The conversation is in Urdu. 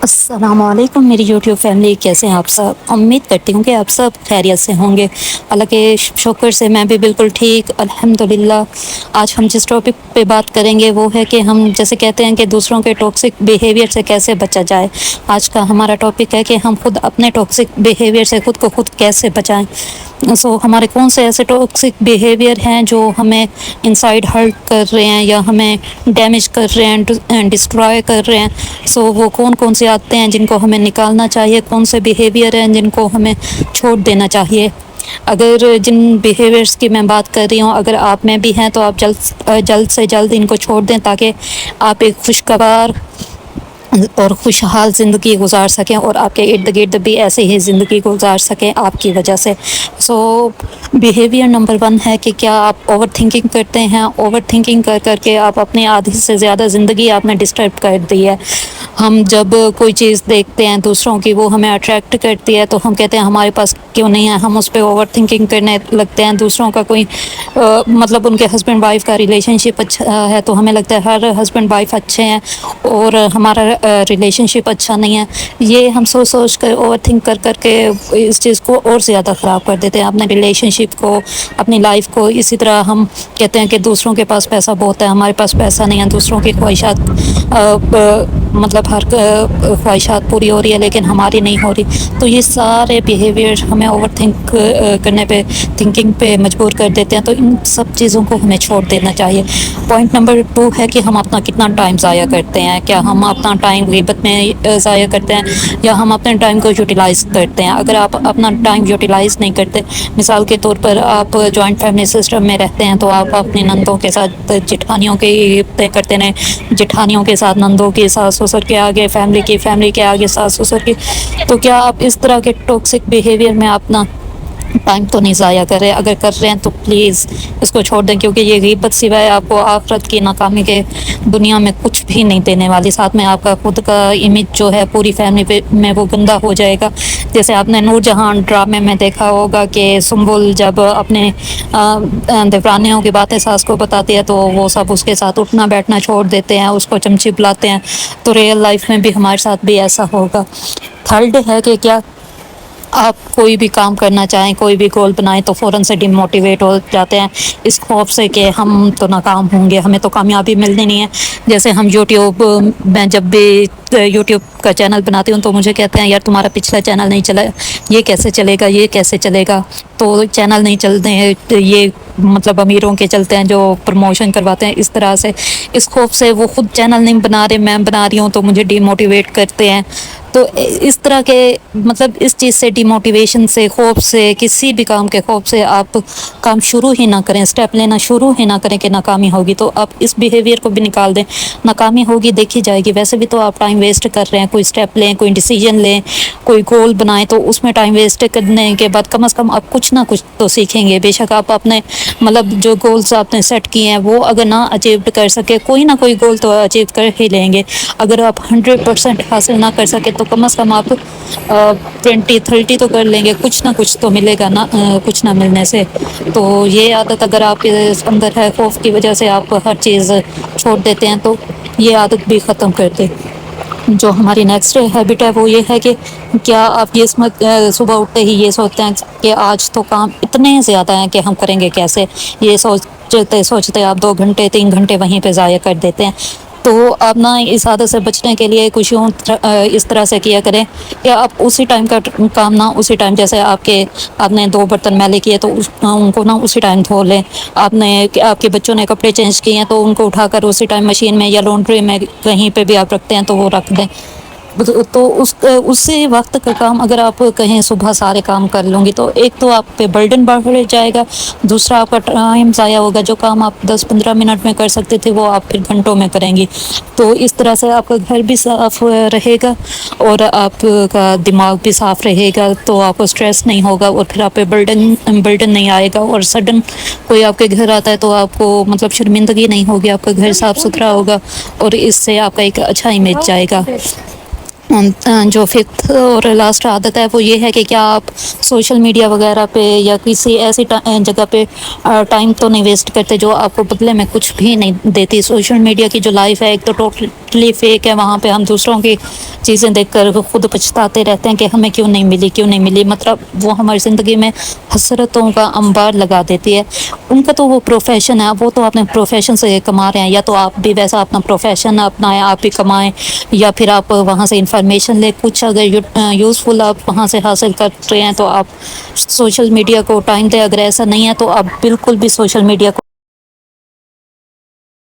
السلام علیکم میری یوٹیوب فیملی، کیسے ہیں آپ سب؟ امید کرتی ہوں کہ آپ سب خیریت سے ہوں گے۔ اللہ کے شکر سے میں بھی بالکل ٹھیک الحمدللہ۔ آج ہم جس ٹاپک پہ بات کریں گے وہ ہے کہ ہم جیسے کہتے ہیں کہ دوسروں کے ٹاکسک بیہیویئر سے کیسے بچا جائے۔ آج کا ہمارا ٹاپک ہے کہ ہم خود اپنے ٹاکسک بیہیویئر سے خود کو خود کیسے بچائیں۔ ہمارے کون سے ایسے ٹاکسک بیہیویئر ہیں جو ہمیں انسائیڈ ہرٹ کر رہے ہیں یا ہمیں ڈیمیج کر رہے ہیں، ڈسٹرائے کر رہے ہیں۔ وہ کون سی عادتیں ہیں جن کو ہمیں نکالنا چاہیے، کون سے بیہیویئر ہیں جن کو ہمیں چھوڑ دینا چاہیے۔ اگر جن بیہیویئرس کی میں بات کر رہی ہوں، اگر آپ میں بھی ہیں تو آپ جلد سے جلد ان کو چھوڑ دیں تاکہ آپ ایک خوشگوار اور خوشحال زندگی گزار سکیں اور آپ کے ارد گرد بھی ایسے ہی زندگی گزار سکیں آپ کی وجہ سے۔ بیہیویئر نمبر 1 ہے کہ کیا آپ اوور تھنکنگ کرتے ہیں؟ اوور تھنکنگ کر کے آپ اپنی آدھی سے زیادہ زندگی آپ نے ڈسٹرب کر دی ہے۔ ہم جب کوئی چیز دیکھتے ہیں دوسروں کی، وہ ہمیں اٹریکٹ کرتی ہے تو ہم کہتے ہیں ہمارے پاس کیوں نہیں ہے، ہم اس پہ اوور تھنکنگ کرنے لگتے ہیں۔ دوسروں کا کوئی مطلب ان کے ہسبینڈ وائف کا ریلیشن شپ اچھا ہے تو ہمیں لگتا ہے ہر ہسبینڈ وائف اچھے ہیں اور ہمارا ریلیشن شپ اچھا نہیں ہے۔ یہ ہم سوچ کر اوور تھنک کر کے اس چیز کو اور زیادہ خراب کر دیتے ہیں، اپنے ریلیشن شپ کو، اپنی لائف کو۔ اسی طرح ہم کہتے ہیں کہ دوسروں کے پاس پیسہ بہت ہے، ہمارے پاس پیسہ نہیں ہے۔ دوسروں کی خواہشات مطلب ہر خواہشات پوری ہو رہی ہے لیکن ہماری نہیں ہو رہی۔ تو یہ سارے بیہیویئر ہمیں اوور تھنک کرنے پہ، تھنکنگ پہ مجبور کر دیتے ہیں۔ تو ان سب چیزوں کو ہمیں چھوڑ دینا چاہیے۔ پوائنٹ نمبر 2 ہے کہ ہم اپنا کتنا ٹائم ضائع کرتے ہیں۔ کیا ہم اپنا ٹائم غیبت میں ضائع کرتے ہیں یا ہم اپنے ٹائم کو یوٹیلائز کرتے ہیں؟ اگر آپ اپنا ٹائم یوٹیلائز نہیں کرتے، مثال کے طور پر آپ جوائنٹ فیملی سسٹم میں رہتے ہیں تو آپ اپنی نندوں کے ساتھ جٹھانیوں کی کرتے ہیں، جٹھانیوں کے ساتھ نندوں کے ساس سسر کے آگے فیملی کے آگے ساس سسر کی، تو کیا آپ اس طرح کے ٹاکسک بیہیویئر میں اپنا ٹائم تو نہیں ضائع کر رہے؟ اگر کر رہے ہیں تو پلیز اس کو چھوڑ دیں، کیونکہ یہ غیبت سوائے آپ کو آخرت کی ناکامی کے دنیا میں کچھ بھی نہیں دینے والی۔ ساتھ میں آپ کا خود کا امیج جو ہے پوری فیملی میں وہ گندہ ہو جائے گا۔ جیسے آپ نے نور جہاں ڈرامے میں دیکھا ہوگا کہ سنبل جب اپنے دیورانیوں کی باتیں ساس کو بتاتی ہے تو وہ سب اس کے ساتھ اٹھنا بیٹھنا چھوڑ دیتے ہیں، اس کو چمچی بلاتے ہیں۔ تو ریئل لائف میں بھی ہمارے ساتھ بھی ایسا ہوگا۔ تھرڈ ہے کہ کیا آپ کوئی بھی کام کرنا چاہیں، کوئی بھی گول بنائیں تو فوراً سے ڈی موٹیویٹ ہو جاتے ہیں اس خوف سے کہ ہم تو ناکام ہوں گے، ہمیں تو کامیابی ملنی نہیں ہے۔ جیسے ہم یوٹیوب میں جب بھی یوٹیوب کا چینل بناتی ہوں تو مجھے کہتے ہیں یار تمہارا پچھلا چینل نہیں چلا، یہ کیسے چلے گا، یہ کیسے چلے گا؟ تو چینل نہیں چلتے ہیں، یہ مطلب امیروں کے چلتے ہیں جو پروموشن کرواتے ہیں۔ اس طرح سے اس خوف سے وہ خود چینل نہیں بنا رہے، میں بنا رہی ہوں تو مجھے ڈی موٹیویٹ کرتے ہیں۔ تو اس طرح کے مطلب اس چیز سے، ڈی موٹیویشن سے، خوف سے، کسی بھی کام کے خوف سے آپ کام شروع ہی نہ کریں، سٹیپ لینا شروع ہی نہ کریں کہ ناکامی ہوگی۔ تو آپ اس بیہیویئر کو بھی نکال دیں، ناکامی ہوگی دیکھی جائے گی، ویسے بھی تو آپ ٹائم ویسٹ کر رہے ہیں۔ کوئی سٹیپ لیں، کوئی ڈیسیجن لیں، کوئی گول بنائیں تو اس میں ٹائم ویسٹ کرنے کے بعد کم از کم آپ کچھ نہ کچھ تو سیکھیں گے۔ بے شک آپ اپنے مطلب جو گولز آپ نے سیٹ کیے ہیں وہ اگر نہ اچیو کر سکے، کوئی نہ کوئی گول تو اچیو کر ہی لیں گے۔ اگر آپ 100% حاصل نہ کر سکے تو کم از کم آپ 20-30 تو کر لیں گے، کچھ نہ کچھ تو ملے گا نا، کچھ نہ ملنے سے۔ تو یہ عادت اگر آپ کے اندر ہے، خوف کی وجہ سے آپ ہر چیز چھوڑ دیتے ہیں، تو یہ عادت بھی ختم کر دیں۔ جو ہماری نیکسٹ ہیبٹ ہے وہ یہ ہے کہ کیا آپ یہ صبح اٹھتے ہی یہ سوچتے ہیں کہ آج تو کام اتنے زیادہ ہیں کہ ہم کریں گے کیسے؟ یہ سوچتے آپ 2 گھنٹے 3 گھنٹے وہیں پہ ضائع کر دیتے ہیں۔ تو آپ نا اس عادت سے بچنے کے لیے کچھ یوں اس طرح سے کیا کریں کہ آپ اسی ٹائم کا کام نہ اسی ٹائم، جیسے آپ نے 2 برتن میلے کیے تو ان کو نہ اسی ٹائم دھو لیں۔ آپ کے بچوں نے کپڑے چینج کیے ہیں تو ان کو اٹھا کر اسی ٹائم مشین میں یا لانڈری میں کہیں پہ بھی آپ رکھتے ہیں تو وہ رکھ دیں۔ تو اسی وقت کا کام اگر آپ کہیں صبح سارے کام کر لوں گی تو ایک تو آپ پہ برڈن بڑھ جائے گا، دوسرا آپ کا ٹائم ضائع ہوگا۔ جو کام آپ 10-15 منٹ میں کر سکتے تھے وہ آپ پھر گھنٹوں میں کریں گی۔ تو اس طرح سے آپ کا گھر بھی صاف رہے گا اور آپ کا دماغ بھی صاف رہے گا، تو آپ کو اسٹریس نہیں ہوگا اور پھر آپ پہ برڈن نہیں آئے گا۔ اور سڈن کوئی آپ کے گھر آتا ہے تو آپ کو مطلب شرمندگی نہیں ہوگی، آپ کا گھر صاف ستھرا ہوگا اور اس سے آپ کا ایک اچھا امیج جائے گا۔ جو ففتھ اور لاسٹ عادت ہے وہ یہ ہے کہ کیا آپ سوشل میڈیا وغیرہ پہ یا کسی ایسی جگہ پہ ٹائم تو نہیں ویسٹ کرتے جو آپ کو بدلے میں کچھ بھی نہیں دیتی. سوشل میڈیا کی جو لائف ہے ایک تو ٹوٹلی فیک ہے, وہاں پہ ہم دوسروں کی چیزیں دیکھ کر خود پچھتاتے رہتے ہیں کہ ہمیں کیوں نہیں ملی, مطلب وہ ہماری زندگی میں حسرتوں کا انبار لگا دیتی ہے. ان کا تو وہ پروفیشن ہے, وہ تو اپنے پروفیشن سے کما رہے ہیں, یا تو آپ بھی ویسا اپنا پروفیشن اپنائیں, آپ بھی کمائیں, یا پھر آپ وہاں سے انفارمیشن لیں. کچھ اگر یوزفل آپ وہاں سے حاصل کر رہے ہیں تو آپ سوشل میڈیا کو ٹائم دیں. اگر ایسا نہیں ہے تو آپ بالکل بھی سوشل میڈیا کو